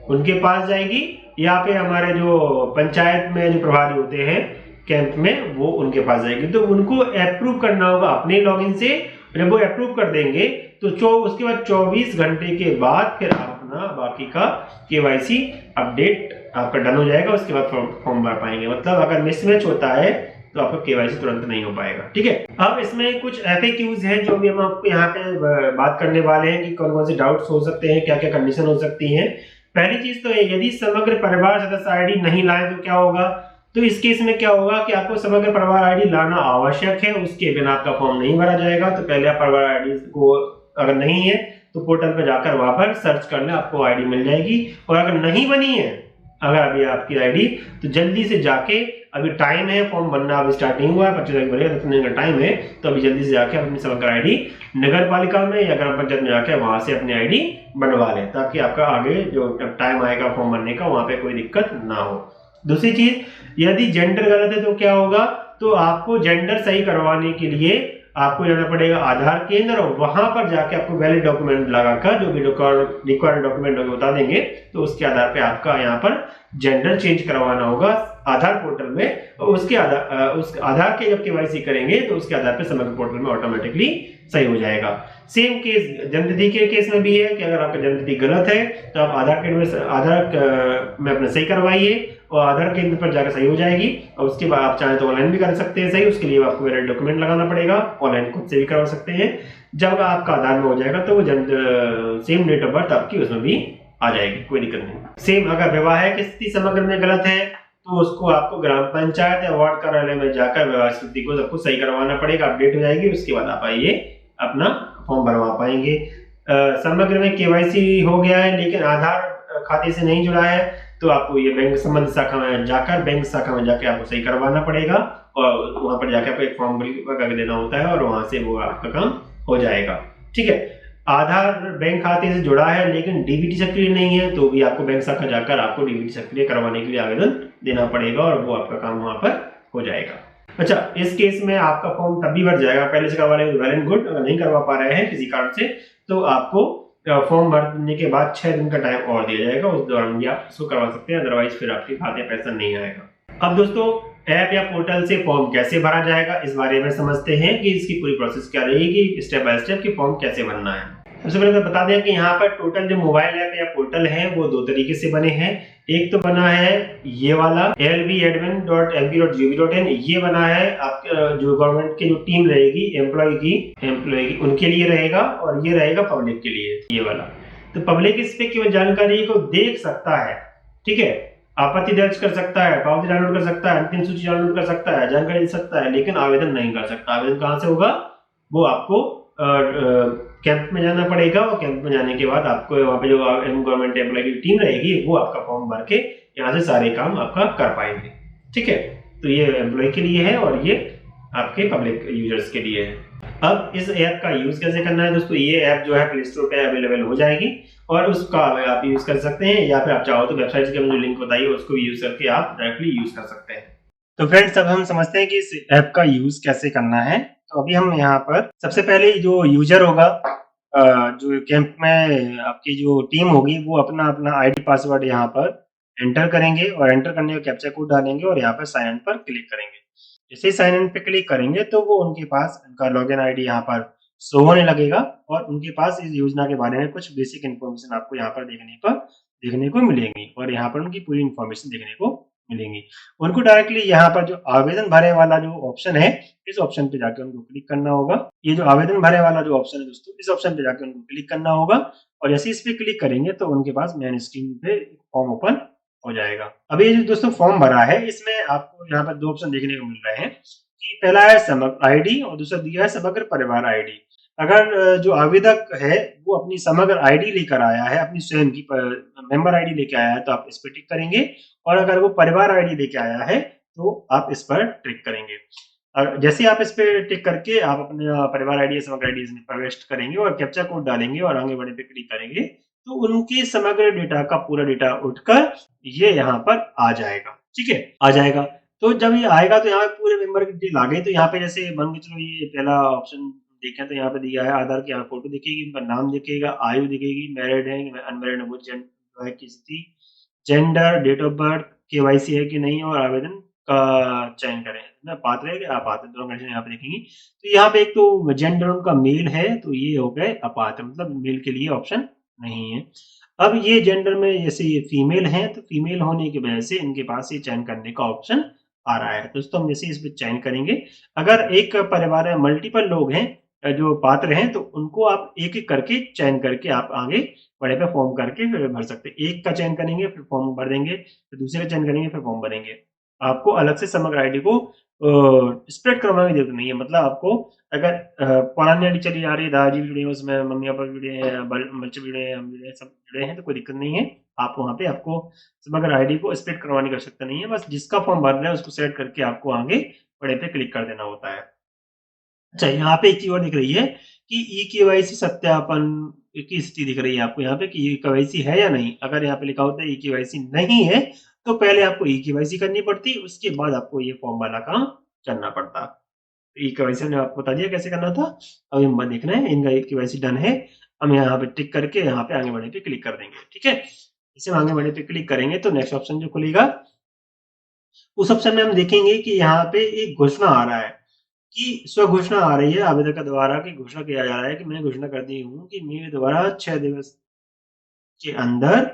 उनके पास जाएगी, या पे हमारे जो पंचायत में जो प्रभारी होते हैं कैंप में, वो उनके पास जाएगी। तो उनको अप्रूव करना होगा अपने लॉगिन से। जब वो अप्रूव कर देंगे तो उसके बाद 24 घंटे के बाद फिर अपना बाकी का केवाईसी अपडेट आपका डन हो जाएगा, उसके बाद फॉर्म भर पाएंगे। मतलब अगर मिसमैच होता है तो आपका केवाईसी तुरंत नहीं हो पाएगा, ठीक है। अब इसमें कुछ FAQs हैं जो भी हम आपको यहाँ पे बात करने वाले हैं कि कौन कौन से डाउट्स हो सकते हैं, क्या क्या कंडीशन हो सकती है। पहली चीज तो है, यदि समग्र परिवार सदस्य आईडी नहीं लाए तो क्या होगा। तो इस केस में क्या होगा कि आपको समग्र परिवार आईडी लाना आवश्यक है, उसके बिना आपका फॉर्म नहीं भरा जाएगा। तो पहले आप परिवार आईडी को अगर नहीं है तो पोर्टल पर जाकर वहां पर सर्च कर ले, आपको आईडी मिल जाएगी। और अगर नहीं बनी है अगर अभी आपकी आईडी, तो जल्दी से जाके, अभी टाइम है, फॉर्म बनना अभी स्टार्ट नहीं हुआ है, 25 तारीख बनेगा, इतने का टाइम है, तो अभी जल्दी से जाके अपनी समग्र आईडी नगर पालिका में या ग्राम पंचायत में जाके वहां से अपनी आईडी बनवा लें, ताकि आपका आगे जो टाइम आएगा फॉर्म भरने का वहां पे कोई दिक्कत ना हो। दूसरी चीज, यदि जेंडर गलत है तो क्या होगा, तो आपको जेंडर सही करवाने के लिए आपको जाना पड़ेगा आधार केंद्र, और वहां पर जाके आपको वैलिड डॉक्यूमेंट लगाकर जो भी रिक्वायर्ड डॉक्यूमेंट बता देंगे, तो उसके आधार पे आपका यहाँ पर जेंडर चेंज करवाना होगा आधार पोर्टल में। और उसके आधार के जब केवाईसी करेंगे तो उसके आधार पे समग्र पोर्टल में ऑटोमेटिकली सही हो जाएगा। सेम केस जन्मतिथि के केस में भी है कि अगर आपका जन्मतिथि गलत है तो आप आधार में अपना सही करवाइए और आधार केंद्र पर जाकर सही हो जाएगी। और उसके बाद आप चाहें तो ऑनलाइन भी कर सकते हैं सही, उसके लिए आपको वैलिड डॉक्यूमेंट लगाना पड़ेगा, ऑनलाइन खुद से भी करवा सकते हैं। जब आपका आधार में हो जाएगा तो वो सेम डेट ऑफ बर्थ आपकी उसमें भी आ जाएगी, कोई दिक्कत नहीं। सेम अगर वैवाहिक स्थिति समग्र में गलत है तो उसको आपको ग्राम पंचायत या वार्ड कार्यालय में जाकर वैवाहिक स्थिति को सब कुछ सही करवाना पड़ेगा, अपडेट हो जाएगी। उसके बाद आप आइए अपना फॉर्म भरवा पाएंगे। समग्र में केवाईसी हो गया है लेकिन आधार खाते से नहीं जुड़ा है तो आपको ये बैंक संबंध शाखा में जाकर आपको सही करवाना पड़ेगा और वहां पर जाकर आपको एक फॉर्म भर देना होता है और वहां से वो आपका काम हो जाएगा। ठीक है, आधार बैंक खाते से जुड़ा है लेकिन डीबीटी सक्रिय नहीं है तो भी आपको बैंक शाखा जाकर आपको डीबीटी सक्रिय करवाने के लिए आवेदन देना पड़ेगा और वो आपका काम वहां पर हो जाएगा। अच्छा, इस केस में आपका फॉर्म तब भी भर जाएगा, पहले से करवा लेंगे वेल एंड गुड। अगर नहीं करवा पा रहे हैं किसी कारण से तो आपको फॉर्म भरने के बाद 6 दिन का टाइम और दिया जाएगा, उस दौरान भी आप इसको करवा सकते हैं, अदरवाइज फिर आपके खाते पैसा नहीं आएगा। अब दोस्तों ऐप या पोर्टल से फॉर्म कैसे भरा जाएगा इस बारे में समझते हैं कि इसकी पूरी प्रोसेस क्या रहेगी, स्टेप बाय स्टेप कि फॉर्म कैसे भरना है। सबसे पहले तो बता दें कि यहाँ पर टोटल जो मोबाइल ऐप या पोर्टल है वो 2 तरीके से बने हैं। एक तो बना है ये वाला lbadmin.mp.gov.in, ये बना है आपके जो गवर्नमेंट की जो टीम रहेगी एम्प्लॉय की उनके लिए रहेगा, और ये रहेगा पब्लिक के लिए ये वाला। तो पब्लिक इस पे केवल जानकारी को देख सकता है, ठीक है, आपत्ति दर्ज कर सकता है, पावती डाउनलोड कर सकता है, अंतिम सूची डाउनलोड कर सकता है, जानकारी दे सकता है, लेकिन आवेदन नहीं कर सकता। आवेदन कहाँ से होगा, वो आपको कैंप में जाना पड़ेगा और कैंप में जाने के बाद आपको वहाँ पे जो गवर्नमेंट एम्प्लॉय की टीम रहेगी वो आपका फॉर्म भर के यहाँ से सारे काम आपका कर पाएंगे। ठीक है, तो ये एम्प्लॉय के लिए है और ये आपके पब्लिक यूजर्स के लिए है। अब इस ऐप का यूज कैसे करना है दोस्तों, ये ऐप जो है प्ले स्टोर पे अवेलेबल हो जाएगी और उसका आप यूज कर सकते हैं, या फिर आप चाहो तो वेबसाइट के जो लिंक बताइए उसको यूज करके आप डायरेक्टली यूज कर सकते हैं। तो फ्रेंड्स अब हम समझते हैं कि इस ऐप का यूज कैसे करना है। तो अभी हम यहाँ पर सबसे पहले जो यूजर होगा, जो कैंप में आपकी जो टीम होगी वो अपना अपना आईडी पासवर्ड यहाँ पर एंटर करेंगे और एंटर करने का कैप्चा कोड डालेंगे और यहाँ पर साइन इन पर क्लिक करेंगे। जैसे ही साइन इन पे क्लिक करेंगे तो वो उनके पास उनका लॉगिन आईडी यहाँ पर शो होने लगेगा और उनके पास इस योजना के बारे में कुछ बेसिक इन्फॉर्मेशन आपको यहाँ पर देखने को मिलेंगी और यहाँ पर उनकी पूरी इन्फॉर्मेशन देखने को मिलेंगी। उनको डायरेक्टली यहाँ पर जो आवेदन भरे वाला जो ऑप्शन है इस ऑप्शन पे जाकर उनको क्लिक करना होगा। ये जो आवेदन भरे वाला जो ऑप्शन है दोस्तों, इस ऑप्शन पे जाकर उनको क्लिक करना होगा और जैसे इस पे क्लिक करेंगे तो उनके पास मेन स्क्रीन पे फॉर्म ओपन हो जाएगा। अब ये जो दोस्तों फॉर्म भरा है इसमें आपको यहाँ पर 2 ऑप्शन देखने को मिल रहे हैं कि पहला है समग्र आईडी और दूसरा दिया है समग्र परिवार आईडी। अगर जो आवेदक है वो अपनी समग्र आईडी लेकर आया है, अपनी स्वयं की मेंबर आईडी लेके आया है तो आप इस पर टिक करेंगे, और अगर वो परिवार आईडी लेके आया है तो आप इस पर टिक करेंगे। जैसे आप इस पे टिक करके आप अपने परिवार आईडी या समग्र आईडी इसमें प्रविष्ट करेंगे और कैप्चा कोड डालेंगे और आगे बढ़ने पे क्लिक करेंगे तो उनके समग्र डेटा का पूरा डेटा उठकर ये यहाँ पर आ जाएगा। ठीक है, आ जाएगा। तो जब ये आएगा तो यहाँ पूरे मेंबर की डिटेल आ गई। तो यहाँ पे जैसे मान के चलो ये पहला ऑप्शन देखें तो यहाँ पे दिया है आधार की यहाँ फोटो दिखेगी, उनका नाम दिखेगा, आयु दिखेगी, मैरिड है अनमैरिड है, वो है की स्थिति, gender, date of birth, KYC है कि नहीं और आवेदन का चयन करें, ना पात्र है कि अपात्र, दोनों कंडीशन यहाँ पे देखेंगी। तो यहाँ पे एक तो जेंडर उनका मेल है तो ये हो गए अपात्र, मतलब मेल के लिए ऑप्शन नहीं है। अब ये जेंडर में जैसे ये फीमेल है तो फीमेल होने की वजह से इनके पास ये चयन करने का ऑप्शन आ रहा है। दोस्तों हम जैसे इस पे चयन करेंगे, अगर एक परिवार में मल्टीपल लोग हैं जो पात्र हैं तो उनको आप एक एक करके चयन करके आप आगे बड़े पे फॉर्म करके फिर भर सकते हैं। एक का चयन करेंगे फिर फॉर्म भर देंगे, फिर दूसरे का चयन करेंगे फिर फॉर्म भरेंगे। आपको अलग से समग्र आईडी को स्प्रेड करवाने की जरूरत नहीं है। मतलब आपको अगर पुरानी आईडी चली आ रही है, दादाजी भी जुड़े हैं उसमें, मम्मी पापा भी जुड़े हैं, बच्चे भी जुड़े हैं, हम जुड़े हैं, सब जुड़े हैं तो कोई दिक्कत नहीं है। आप वहाँ पे आपको समग्र आईडी को स्प्रेड करवाने की आवश्यकता नहीं है, बस जिसका फॉर्म भर रहे हैं उसको सेलेक्ट करके आपको आगे बड़े पे क्लिक कर देना होता है। अच्छा, यहाँ पे एक चीज और दिख रही है कि ई केवाईसी सत्यापन की स्थिति दिख रही है आपको यहाँ पे कि ई केवाईसी है या नहीं। अगर यहाँ पे लिखा होता है ई केवाईसी नहीं है तो पहले आपको ई केवाईसी करनी पड़ती, उसके बाद आपको ये फॉर्म वाला काम करना पड़ता। ई केवाईसी ने आपको बता दिया कैसे करना था। अभी हम देखना है इनका ई केवाईसी डन है, हम यहाँ पे टिक करके यहाँ पे आगे बढ़ने पे क्लिक कर देंगे। ठीक है, इसे आगे बढ़ने पे क्लिक करेंगे तो नेक्स्ट ऑप्शन जो खुलेगा उस ऑप्शन में हम देखेंगे कि यहाँ पे एक घोषणा आ रहा है कि स्वघोषणा आ रही है आवेदक के द्वारा कि घोषणा किया जा रहा है कि मैं घोषणा कर दी हूँ कि मेरे द्वारा 6 दिवस के अंदर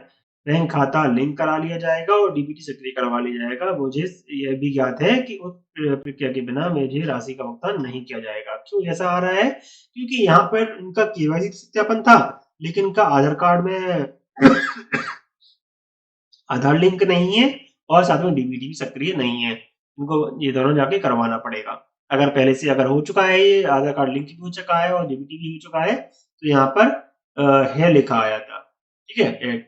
बैंक खाता लिंक करा लिया जाएगा और डीबीटी सक्रिय करवा लिया जाएगा। मुझे यह भी ज्ञात है कि उक्त प्रक्रिया के बिना मुझे राशि का भुगतान नहीं किया जाएगा। क्यों ऐसा आ रहा है? क्योंकि यहाँ पर इनका केवाईसी सत्यापन था, लेकिन इनका आधार कार्ड में आधार लिंक नहीं है और साथ में डीबीटी भी सक्रिय नहीं है। इनको ये दोनों जाके करवाना पड़ेगा। अगर पहले से अगर हो चुका है, ये आधार कार्ड लिंक भी हो चुका है और डीबीटी भी हो चुका है, तो यहाँ पर है लिखा आ जाता। ठीक है,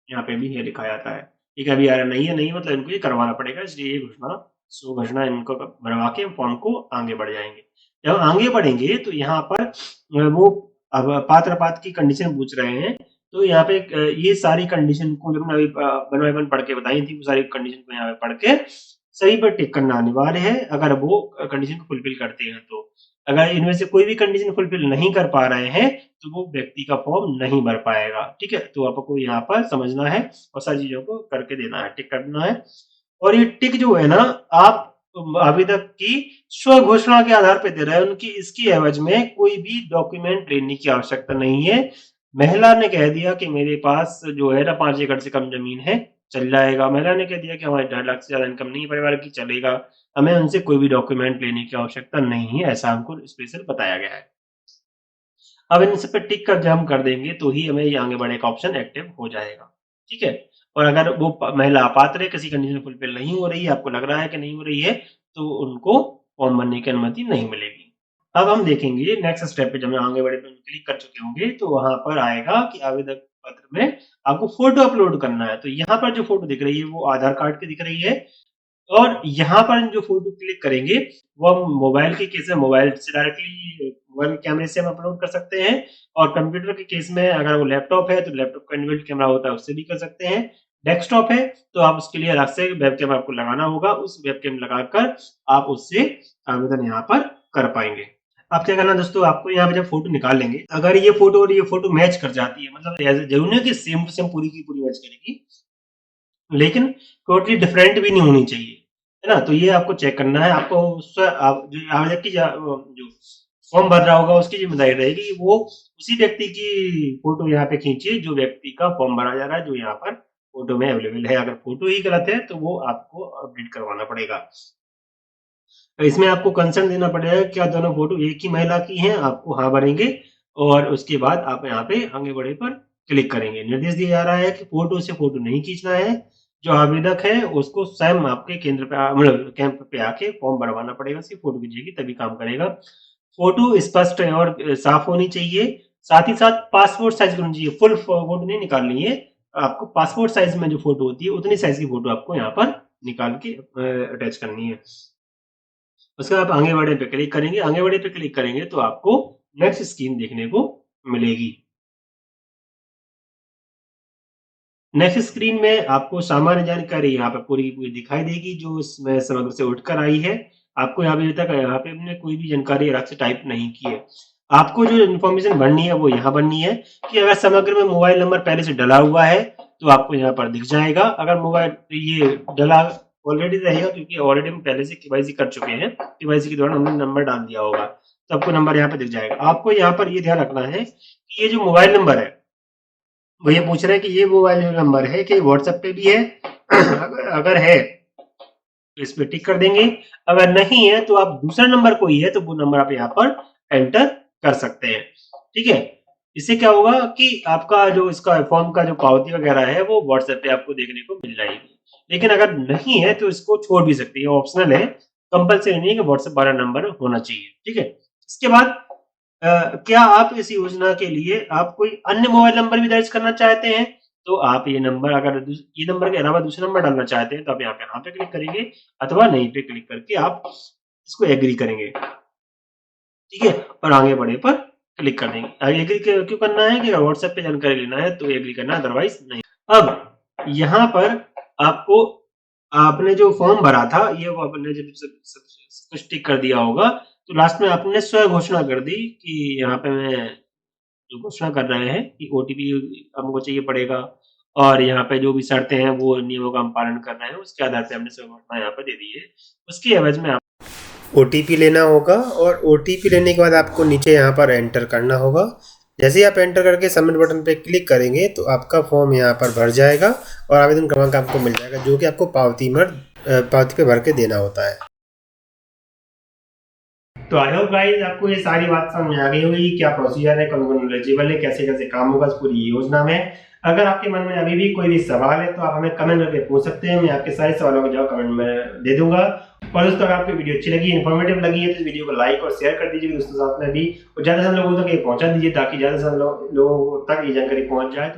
यहाँ पे भी है लिखा जाता है। ठीक है, अभी आ रहा नहीं है, नहीं मतलब इनको ये करवाना पड़ेगा, इसलिए ये घोषणा इनको भरवा के फॉर्म को आगे बढ़ जाएंगे। जब आगे बढ़ेंगे तो यहाँ पर वो अब पात्र की कंडीशन पूछ रहे हैं। तो यहाँ पे ये सारी कंडीशन को जो अभी वन बाय वन पढ़ के बताई थी, वो सारी कंडीशन को यहाँ पे पढ़ के सही पर टिक करना अनिवार्य है, अगर वो कंडीशन को फुलफिल करते हैं तो। अगर इनमें से कोई भी कंडीशन फुलफिल नहीं कर पा रहे हैं तो वो व्यक्ति का फॉर्म नहीं भर पाएगा। ठीक है, तो आपको यहाँ पर समझना है और सारी चीजों को करके देना है, टिक करना है। और ये टिक जो है ना, आप आवेदक की स्व घोषणा के आधार पर दे रहे हैं, उनकी इसकी एवज में कोई भी डॉक्यूमेंट लेने की आवश्यकता नहीं है। महिला ने कह दिया कि मेरे पास जो है ना 5 एकड़ से कम जमीन है, चल जाएगा। महिला ने कह दिया कि हमारी 2.5 लाख से ज्यादा इनकम नहीं है परिवार की, चलेगा। हमें उनसे कोई भी डॉक्यूमेंट लेने की आवश्यकता नहीं है, ऐसा हमको स्पेशल बताया गया है। अब इन सब पे टिक कर जब हम कर देंगे तो ही हमें ये आगे बढ़े का ऑप्शन एक्टिव हो जाएगा। ठीक है, और अगर वो महिला अपात्र है, किसी कंडीशन फुलफिल नहीं हो रही है, आपको लग रहा है कि नहीं हो रही है, तो उनको फॉर्म भरने की अनुमति नहीं मिलेगी। अब हम देखेंगे नेक्स्ट स्टेप पे, जब हम आगे बढ़े पे क्लिक कर चुके होंगे तो वहां पर आएगा कि आवेदक पत्र में आपको फोटो अपलोड करना है। तो यहाँ पर जो फोटो दिख रही है वो आधार कार्ड की दिख रही है, और यहाँ पर जो फोटो क्लिक करेंगे वो हम मोबाइल के केस में मोबाइल से डायरेक्टली मोबाइल कैमरे से हम अपलोड कर सकते हैं, और कंप्यूटर के केस में अगर वो लैपटॉप है तो लैपटॉप का इनबिल्ट कैमरा होता है उससे भी कर सकते हैं। डेस्कटॉप है तो आप उसके लिए अलग से वेब कैम आपको लगाना होगा, उस वेब कैम लगाकर आप उससे आवेदन यहाँ पर कर पाएंगे। आप क्या करना दोस्तों, आपको यहाँ पे जब फोटो निकाल लेंगे, अगर ये फोटो और ये फोटो मैच कर जाती है, मतलब जरूर नहीं कि सेम टू सेम पूरी की पूरी मैच करेगी, लेकिन टोटली डिफरेंट भी नहीं होनी चाहिए, है ना। तो ये आपको चेक करना है। आपको आप जो आवेदक की जो फॉर्म भर रहा होगा उसकी जिम्मेदारी रहेगी कि वो उसी व्यक्ति की फोटो यहाँ पे खींचे जो व्यक्ति का फॉर्म भरा जा रहा है, जो यहाँ पर फोटो में अवेलेबल है। अगर फोटो ही गलत है तो वो आपको अपडेट करवाना पड़ेगा। तो इसमें आपको कंसर्न देना पड़ेगा क्या दोनों फोटो एक ही महिला की हैं, आपको हाँ भरेंगे और उसके बाद आप यहाँ पे आगे बढ़े पर क्लिक करेंगे। निर्देश दिया जा रहा है कि फोटो से फोटो नहीं खींचना है, जो आवेदक है उसको स्वयं आपके केंद्र पे मतलब कैंप पे आके फॉर्म भरवाना पड़ेगा, उसकी फोटो खींचेगी तभी काम करेगा। फोटो स्पष्ट और साफ होनी चाहिए, साथ ही साथ पासपोर्ट साइज की होनी चाहिए। फुल फोटो नहीं निकालनी है, आपको पासपोर्ट साइज में जो फोटो होती है उतनी साइज की फोटो आपको यहाँ पर निकाल के अटैच करनी है। उसके बाद आप आगे बढ़े पे क्लिक करेंगे, आगे बढ़े पे क्लिक करेंगे तो आपको नेक्स्ट स्कीम देखने को मिलेगी। नेक्स्ट स्क्रीन में आपको सामान्य जानकारी यहाँ पे पूरी की पूरी दिखाई देगी, जो इसमें समग्र से उठकर आई है। आपको यहाँ पे अभी तक यहाँ पे हमने कोई भी जानकारी अलग से टाइप नहीं की है। आपको जो इन्फॉर्मेशन भरनी है वो यहाँ भरनी है कि अगर समग्र में मोबाइल नंबर पहले से डला हुआ है तो आपको यहाँ पर दिख जाएगा। अगर मोबाइल ये डला ऑलरेडी रहेगा, क्योंकि ऑलरेडी हम पहले से केवाईसी कर चुके हैं, केवाईसी के दौरान हमने नंबर डाल दिया होगा, तो आपको नंबर यहाँ पे दिख जाएगा। आपको यहाँ पर ये ध्यान रखना है कि ये जो मोबाइल नंबर है वो ये पूछ रहे हैं कि ये मोबाइल नंबर है कि व्हाट्सएप पे भी है। अगर है तो इस पे टिक कर देंगे, अगर नहीं है तो आप दूसरा नंबर कोई है तो वो नंबर आप यहाँ पर एंटर कर सकते हैं। ठीक है, इससे क्या होगा कि आपका जो इसका फॉर्म का जो पावती वगैरह है वो व्हाट्सएप पे आपको देखने को मिल जाएगी। लेकिन अगर नहीं है तो इसको छोड़ भी सकते हैं, ऑप्शनल है, कंपलसरी नहीं है कि व्हाट्सएप वाला नंबर होना चाहिए। ठीक है, इसके बाद क्या आप इस योजना के लिए आप कोई अन्य मोबाइल नंबर भी दर्ज करना चाहते हैं, तो आप ये नंबर अगर ये नंबर के अलावा दूसरा नंबर डालना चाहते हैं तो आप यहाँ पे हाँ पे क्लिक करेंगे, अथवा नहीं पे क्लिक करके आप इसको एग्री करेंगे। ठीक है, और आगे बढ़े पर क्लिक कर देंगे। एग्री क्यों करना है कि अगर व्हाट्सएप पे जानकारी लेना है तो एग्री करना है, अदरवाइज नहीं। अब यहाँ पर आपको आपने जो फॉर्म भरा था ये वो आपने जब सब कुछ टिक कर दिया होगा तो लास्ट में आपने स्व घोषणा कर दी कि यहाँ पे मैं जो घोषणा कर रहे हैं कि ओटीपी हमको चाहिए पड़ेगा, और यहाँ पे जो भी शर्तें हैं वो नियमों का हम पालन कर रहे हैं, उसके आधार पे हमने स्व घोषणा यहाँ पे दे दी है। उसके एवज में आप OTP लेना होगा और OTP लेने के बाद आपको नीचे यहाँ पर एंटर करना होगा। जैसे ही आप एंटर करके सबमिट बटन पे क्लिक करेंगे तो आपका फॉर्म यहाँ पर भर जाएगा और आवेदन क्रमांक आपको मिल जाएगा, जो कि आपको पावती पे भर के देना होता है। तो आई होप गाइस आपको ये सारी बात समझ आ गई होगी, क्या प्रोसीजर है, कौन कौन एलिजिबल है, कैसे कैसे काम होगा इस पूरी योजना में। अगर आपके मन में अभी भी कोई भी सवाल है तो आप हमें कमेंट करके पूछ सकते हैं, मैं आपके सारे सवालों का जवाब कमेंट में दे दूंगा। और दोस्तों अगर आपको वीडियो अच्छी लगी, इन्फॉर्मेटिव लगी है तो इस वीडियो को लाइक और शेयर कर दीजिए दोस्तों साथ में भी, और ज्यादा से ज्यादा लोगों तक ये पहुंचा दीजिए ताकि ज्यादा से ज्यादा लोगों तक ये जानकारी पहुंच जाए।